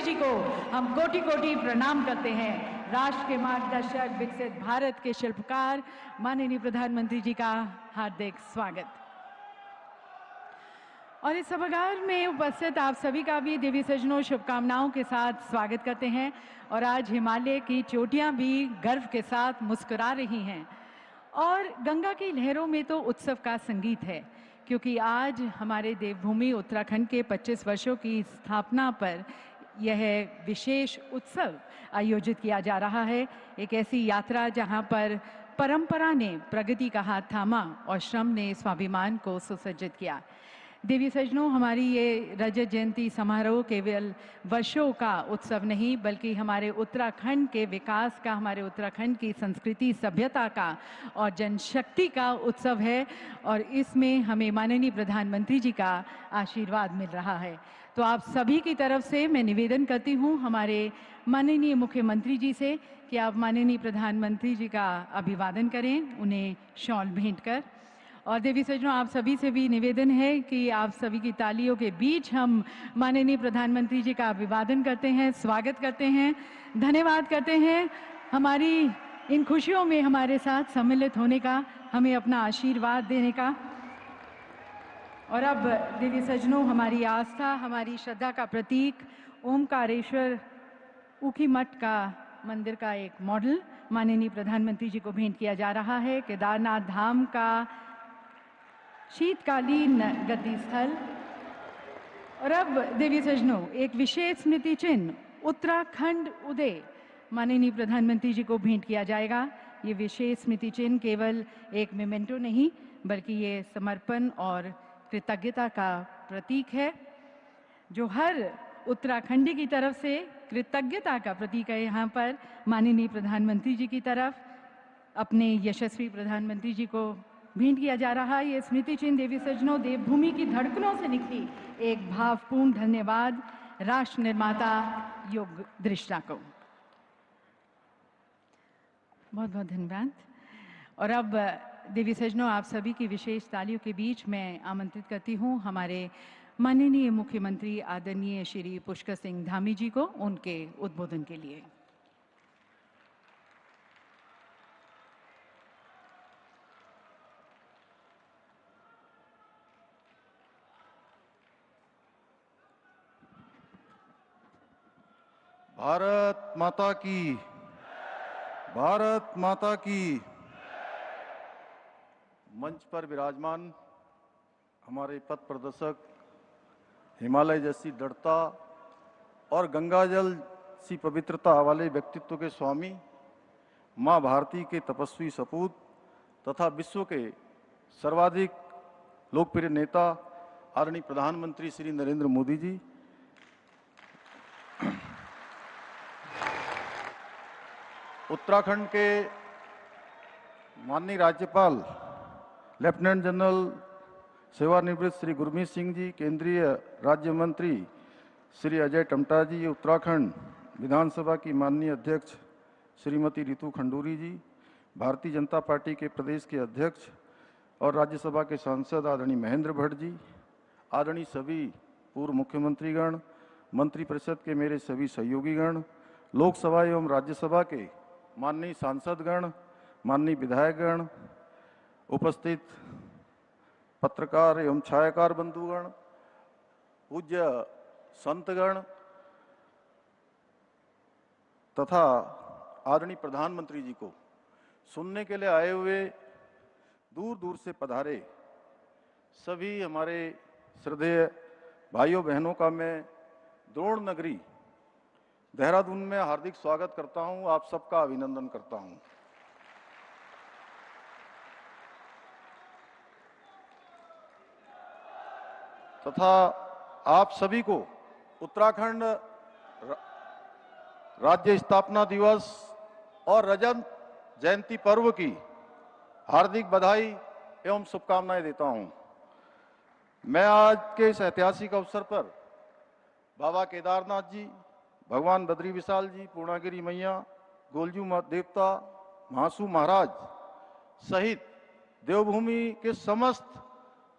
जी को हम कोटि कोटि प्रणाम करते हैं। राष्ट्र के मार्गदर्शक, विकसित भारत के शिल्पकार माननीय प्रधानमंत्री जी का हार्दिक स्वागत। और इस सभागार में उपस्थित आप सभी का भी देवी सजनों शुभकामनाओं के साथ स्वागत करते हैं। और आज हिमालय की चोटियां भी गर्व के साथ मुस्कुरा रही हैं और गंगा की लहरों में तो उत्सव का संगीत है, क्योंकि आज हमारे देवभूमि उत्तराखंड के 25 वर्षों की स्थापना पर यह विशेष उत्सव आयोजित किया जा रहा है। एक ऐसी यात्रा जहां पर परंपरा ने प्रगति का हाथ थामा और श्रम ने स्वाभिमान को सुसज्जित किया। देवी सजनों, हमारी ये रजत जयंती समारोह केवल वर्षों का उत्सव नहीं, बल्कि हमारे उत्तराखंड के विकास का, हमारे उत्तराखंड की संस्कृति सभ्यता का और जनशक्ति का उत्सव है। और इसमें हमें माननीय प्रधानमंत्री जी का आशीर्वाद मिल रहा है। तो आप सभी की तरफ से मैं निवेदन करती हूँ हमारे माननीय मुख्यमंत्री जी से कि आप माननीय प्रधानमंत्री जी का अभिवादन करें, उन्हें शॉल भेंट कर। और देवी सजनों, आप सभी से भी निवेदन है कि आप सभी की तालियों के बीच हम माननीय प्रधानमंत्री जी का अभिवादन करते हैं, स्वागत करते हैं, धन्यवाद करते हैं हमारी इन खुशियों में हमारे साथ सम्मिलित होने का, हमें अपना आशीर्वाद देने का। और अब देवी सजनों, हमारी आस्था, हमारी श्रद्धा का प्रतीक ओमकारेश्वर ऊखीमठ का मंदिर का एक मॉडल माननीय प्रधानमंत्री जी को भेंट किया जा रहा है। केदारनाथ धाम का शीतकालीन गद्दी स्थल। और अब देवी सजनों, एक विशेष स्मृति चिन्ह उत्तराखंड उदय माननीय प्रधानमंत्री जी को भेंट किया जाएगा। ये विशेष स्मृति चिन्ह केवल एक मेमेंटो नहीं, बल्कि ये समर्पण और कृतज्ञता का प्रतीक है, जो हर उत्तराखंडी की तरफ से कृतज्ञता का प्रतीक है। यहाँ पर माननीय प्रधानमंत्री जी की तरफ अपने यशस्वी प्रधानमंत्री जी को भेंट किया जा रहा है। ये स्मृति चिन्ह देवी सजनों, देवभूमि की धड़कनों से निकली एक भावपूर्ण धन्यवाद राष्ट्र निर्माता योग दृष्टा को। बहुत बहुत धन्यवाद। और अब देवी सजनों, आप सभी की विशेष तालियों के बीच मैं आमंत्रित करती हूँ हमारे माननीय मुख्यमंत्री आदरणीय श्री पुष्कर सिंह धामी जी को उनके उद्बोधन के लिए। भारत माता की, भारत माता की। मंच पर विराजमान हमारे पथ प्रदर्शक, हिमालय जैसी दृढ़ता और गंगाजल सी पवित्रता वाले व्यक्तित्व के स्वामी, मां भारती के तपस्वी सपूत तथा विश्व के सर्वाधिक लोकप्रिय नेता आदरणीय प्रधानमंत्री श्री नरेंद्र मोदी जी, उत्तराखंड के माननीय राज्यपाल लेफ्टिनेंट जनरल सेवानिवृत्त श्री गुरमीत सिंह जी, केंद्रीय राज्य मंत्री श्री अजय टमटा जी, उत्तराखंड विधानसभा की माननीय अध्यक्ष श्रीमती रितु खंडूरी जी, भारतीय जनता पार्टी के प्रदेश के अध्यक्ष और राज्यसभा के सांसद आदरणीय महेंद्र भट्ट जी, आदरणीय सभी पूर्व मुख्यमंत्रीगण, मंत्रिपरिषद के मेरे सभी सहयोगीगण, लोकसभा एवं राज्यसभा के माननीय सांसदगण, माननीय विधायकगण, उपस्थित पत्रकार एवं छायाकार बंधुगण, पूज्य संतगण तथा आदरणीय प्रधानमंत्री जी को सुनने के लिए आए हुए दूर दूर से पधारे सभी हमारे श्रद्धेय भाइयों बहनों का मैं द्रोण नगरी देहरादून में हार्दिक स्वागत करता हूं, आप सबका अभिनंदन करता हूं। तथा आप सभी को उत्तराखंड राज्य स्थापना दिवस और रजत जयंती पर्व की हार्दिक बधाई एवं शुभकामनाएं देता हूं। मैं आज के इस ऐतिहासिक अवसर पर बाबा केदारनाथ जी, भगवान बद्री विशाल जी, पूर्णागिरी मैया, गोलजू देवता, महासू महाराज सहित देवभूमि के समस्त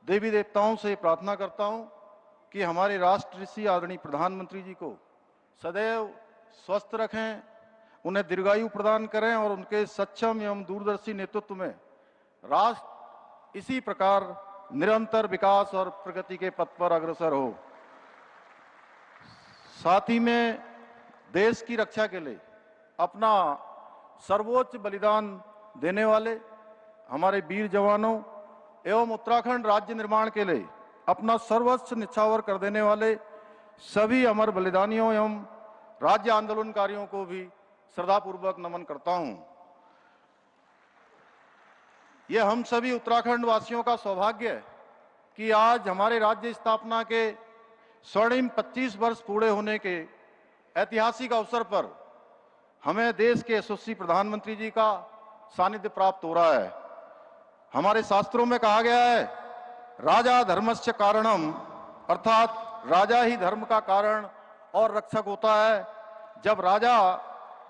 देवी देवताओं से प्रार्थना करता हूं कि हमारे राष्ट्र ऋषि आदरणीय प्रधानमंत्री जी को सदैव स्वस्थ रखें, उन्हें दीर्घायु प्रदान करें और उनके सक्षम एवं दूरदर्शी नेतृत्व में राष्ट्र इसी प्रकार निरंतर विकास और प्रगति के पथ पर अग्रसर हो। साथ ही में देश की रक्षा के लिए अपना सर्वोच्च बलिदान देने वाले हमारे वीर जवानों एवं उत्तराखंड राज्य निर्माण के लिए अपना सर्वस्व निछावर कर देने वाले सभी अमर बलिदानियों एवं राज्य आंदोलनकारियों को भी श्रद्धापूर्वक नमन करता हूं। यह हम सभी उत्तराखंड वासियों का सौभाग्य है कि आज हमारे राज्य स्थापना के स्वर्णिम 25 वर्ष पूरे होने के ऐतिहासिक अवसर पर हमें देश के यशस्वी प्रधानमंत्री जी का सानिध्य प्राप्त हो रहा है। हमारे शास्त्रों में कहा गया है, राजा धर्मस्य कारणम, अर्थात राजा ही धर्म का कारण और रक्षक होता है। जब राजा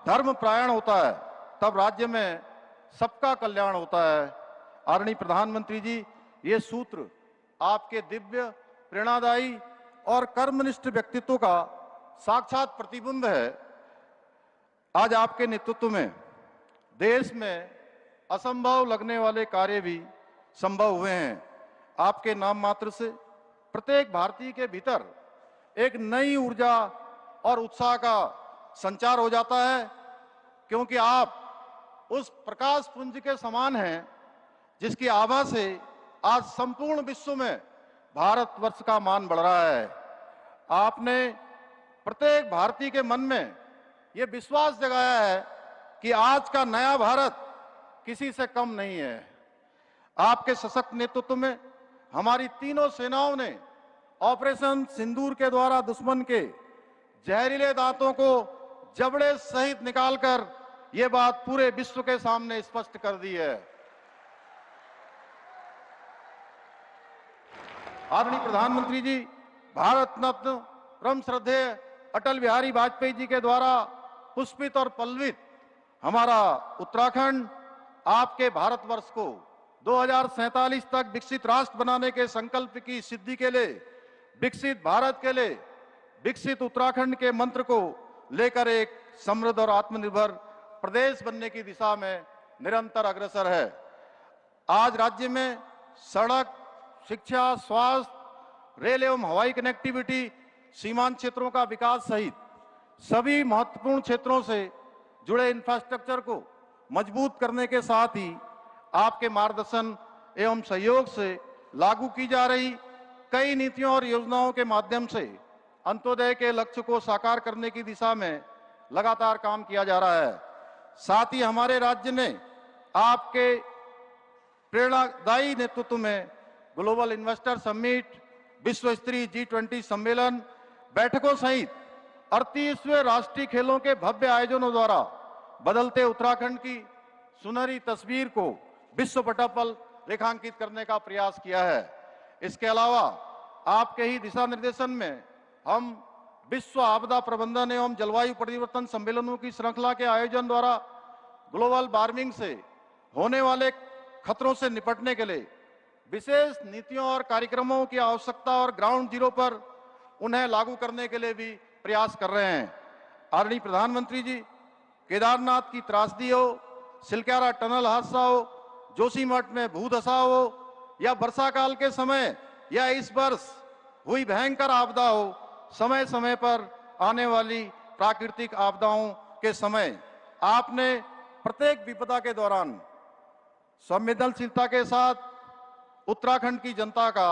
धर्म परायण होता है तब राज्य में सबका कल्याण होता है। आदरणीय प्रधानमंत्री जी, ये सूत्र आपके दिव्य, प्रेरणादायी और कर्मनिष्ठ व्यक्तित्व का साक्षात प्रतिबिंब है। आज आपके नेतृत्व में देश में असंभव लगने वाले कार्य भी संभव हुए हैं। आपके नाम मात्र से प्रत्येक भारतीय के भीतर एक नई ऊर्जा और उत्साह का संचार हो जाता है, क्योंकि आप उस प्रकाश पुंज के समान हैं जिसकी आभा से आज संपूर्ण विश्व में भारतवर्ष का मान बढ़ रहा है। आपने प्रत्येक भारतीय के मन में यह विश्वास जगाया है कि आज का नया भारत किसी से कम नहीं है। आपके सशक्त नेतृत्व में हमारी तीनों सेनाओं ने ऑपरेशन सिंदूर के द्वारा दुश्मन के जहरीले दांतों को जबड़े सहित निकालकर यह बात पूरे विश्व के सामने स्पष्ट कर दी है। आदरणीय प्रधानमंत्री जी, भारत रत्न परम श्रद्धेय अटल बिहारी वाजपेयी जी के द्वारा पुष्पित और पल्लवित हमारा उत्तराखंड आपके भारतवर्ष को 2047 तक विकसित राष्ट्र बनाने के संकल्प की सिद्धि के लिए, विकसित भारत के लिए, विकसित उत्तराखंड के मंत्र को लेकर एक समृद्ध और आत्मनिर्भर प्रदेश बनने की दिशा में निरंतर अग्रसर है। आज राज्य में सड़क, शिक्षा, स्वास्थ्य, रेल एवं हवाई कनेक्टिविटी, सीमांत क्षेत्रों का विकास सहित सभी महत्वपूर्ण क्षेत्रों से जुड़े इंफ्रास्ट्रक्चर को मजबूत करने के साथ ही आपके मार्गदर्शन एवं सहयोग से लागू की जा रही कई नीतियों और योजनाओं के माध्यम से अंत्योदय के लक्ष्य को साकार करने की दिशा में लगातार काम किया जा रहा है। साथ ही हमारे राज्य ने आपके प्रेरणादायी नेतृत्व में ग्लोबल इन्वेस्टर समिट, विश्व स्तरीय G20 सम्मेलन, बैठकों सहित 38वें राष्ट्रीय खेलों के भव्य आयोजनों द्वारा बदलते उत्तराखंड की सुनहरी तस्वीर को विश्व पटल पर रेखांकित करने का प्रयास किया है। इसके अलावा आपके ही दिशा निर्देशन में हम विश्व आपदा प्रबंधन एवं जलवायु परिवर्तन सम्मेलनों की श्रृंखला के आयोजन द्वारा ग्लोबल वार्मिंग से होने वाले खतरों से निपटने के लिए विशेष नीतियों और कार्यक्रमों की आवश्यकता और ग्राउंड जीरो पर उन्हें लागू करने के लिए भी प्रयास कर रहे हैं। आदरणीय प्रधानमंत्री जी, केदारनाथ की त्रासदी हो, सिलक्यारा टनल हादसा हो, जोशीमठ में भूधसा हो या वर्षा काल के समय या इस वर्ष हुई भयंकर आपदा हो, समय समय पर आने वाली प्राकृतिक आपदाओं के समय आपने प्रत्येक विपदा के दौरान संवेदनशीलता के साथ उत्तराखंड की जनता का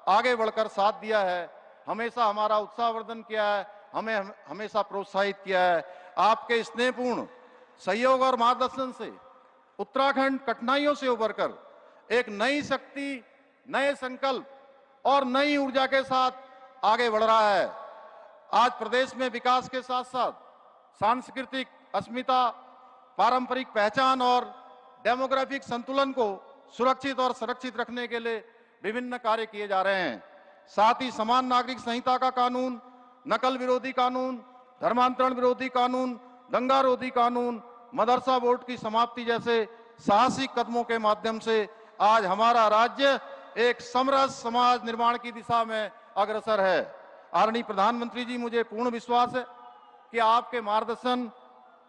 आगे बढ़कर साथ दिया है, हमेशा हमारा उत्साहवर्धन किया है, हमें हमेशा प्रोत्साहित किया है। आपके स्नेहपूर्ण सहयोग और मार्गदर्शन से उत्तराखंड कठिनाइयों से उभरकर एक नई शक्ति, नए संकल्प और नई ऊर्जा के साथ आगे बढ़ रहा है। आज प्रदेश में विकास के साथ साथ सांस्कृतिक अस्मिता, पारंपरिक पहचान और डेमोग्राफिक संतुलन को सुरक्षित और संरक्षित रखने के लिए विभिन्न कार्य किए जा रहे हैं। साथ ही समान नागरिक संहिता का कानून, नकल विरोधी कानून, धर्मांतरण विरोधी कानून, दंगा रोधी कानून, मदरसा बोर्ड की समाप्ति जैसे साहसिक कदमों के माध्यम से आज हमारा राज्य एक समरस समाज निर्माण की दिशा में अग्रसर है। आदरणीय प्रधानमंत्री जी, मुझे पूर्ण विश्वास है कि आपके मार्गदर्शन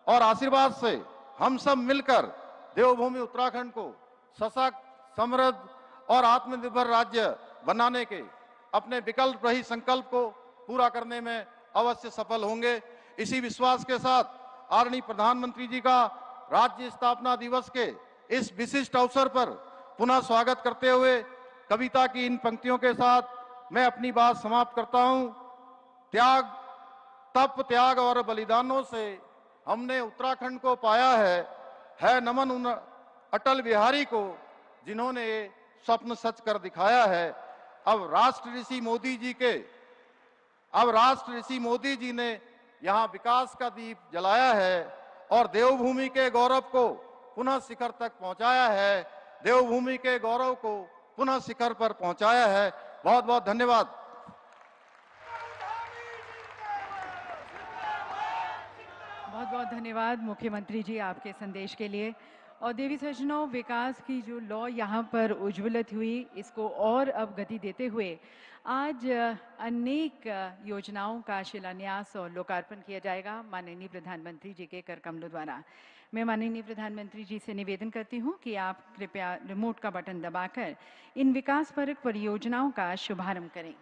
और आशीर्वाद से हम सब मिलकर देवभूमि उत्तराखंड को सशक्त, समृद्ध और आत्मनिर्भर राज्य बनाने के अपने विकल्प रहित संकल्प को पूरा करने में अवश्य सफल होंगे। इसी विश्वास के साथ आदरणीय प्रधानमंत्री जी का राज्य स्थापना दिवस के इस विशिष्ट अवसर पर पुनः स्वागत करते हुए कविता की इन पंक्तियों के साथ मैं अपनी बात समाप्त करता हूं। त्याग, तप, त्याग और बलिदानों से हमने उत्तराखंड को पाया है नमन उन अटल बिहारी को जिन्होंने ये स्वप्न सच कर दिखाया है। अब राष्ट्र ऋषि मोदी जी ने यहाँ विकास का दीप जलाया है और देवभूमि के गौरव को पुनः शिखर तक पहुंचाया है, देवभूमि के गौरव को पुनः शिखर पर पहुंचाया है। बहुत बहुत धन्यवाद। बहुत बहुत धन्यवाद मुख्यमंत्री जी आपके संदेश के लिए। और देवी सज्जनों, विकास की जो लौ यहाँ पर उज्ज्वलित हुई, इसको और अब गति देते हुए आज अनेक योजनाओं का शिलान्यास और लोकार्पण किया जाएगा माननीय प्रधानमंत्री जी के कर कमलों द्वारा। मैं माननीय प्रधानमंत्री जी से निवेदन करती हूँ कि आप कृपया रिमोट का बटन दबाकर इन विकासपरक परियोजनाओं का शुभारंभ करें।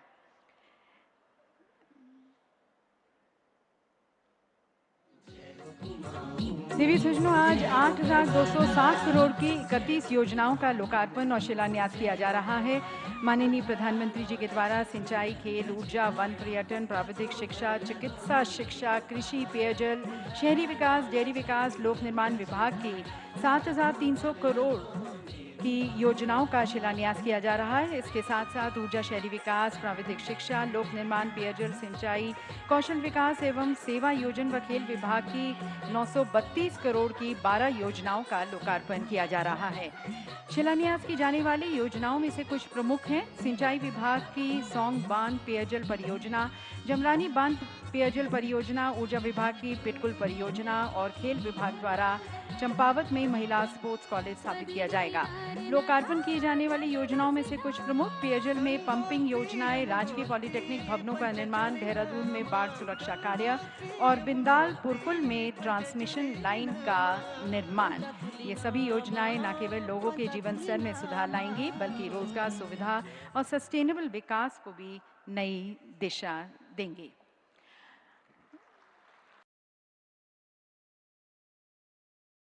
देवी सज्जनों, आज 8,260 करोड़ की 31 योजनाओं का लोकार्पण और शिलान्यास किया जा रहा है माननीय प्रधानमंत्री जी के द्वारा। सिंचाई, खेल, ऊर्जा, वन, पर्यटन, प्राविधिक शिक्षा, चिकित्सा शिक्षा, कृषि, पेयजल, शहरी विकास, डेयरी विकास, लोक निर्माण विभाग की 7,300 करोड़ की योजनाओं का शिलान्यास किया जा रहा है। इसके साथ साथ ऊर्जा, शहरी विकास, प्राविधिक शिक्षा, लोक निर्माण, पेयजल, सिंचाई, कौशल विकास एवं सेवा योजन व खेल विभाग की 932 करोड़ की 12 योजनाओं का लोकार्पण किया जा रहा है। शिलान्यास की जाने वाली योजनाओं में से कुछ प्रमुख हैं। सिंचाई विभाग की सौंग बांध पेयजल परियोजना, जमरानी बांध पेयजल परियोजना, ऊर्जा विभाग की पिटकुल परियोजना और खेल विभाग द्वारा चंपावत में महिला स्पोर्ट्स कॉलेज स्थापित किया जाएगा। लोकार्पण किए जाने वाली योजनाओं में से कुछ प्रमुख: पेयजल में पंपिंग योजनाएं, राजकीय पॉलिटेक्निक भवनों का निर्माण, देहरादून में बाढ़ सुरक्षा कार्य और बिंदाल पुरकुल में ट्रांसमिशन लाइन का निर्माण। ये सभी योजनाएं न केवल लोगों के जीवन स्तर में सुधार लाएंगी बल्कि रोजगार, सुविधा और सस्टेनेबल विकास को भी नई दिशा देंगी।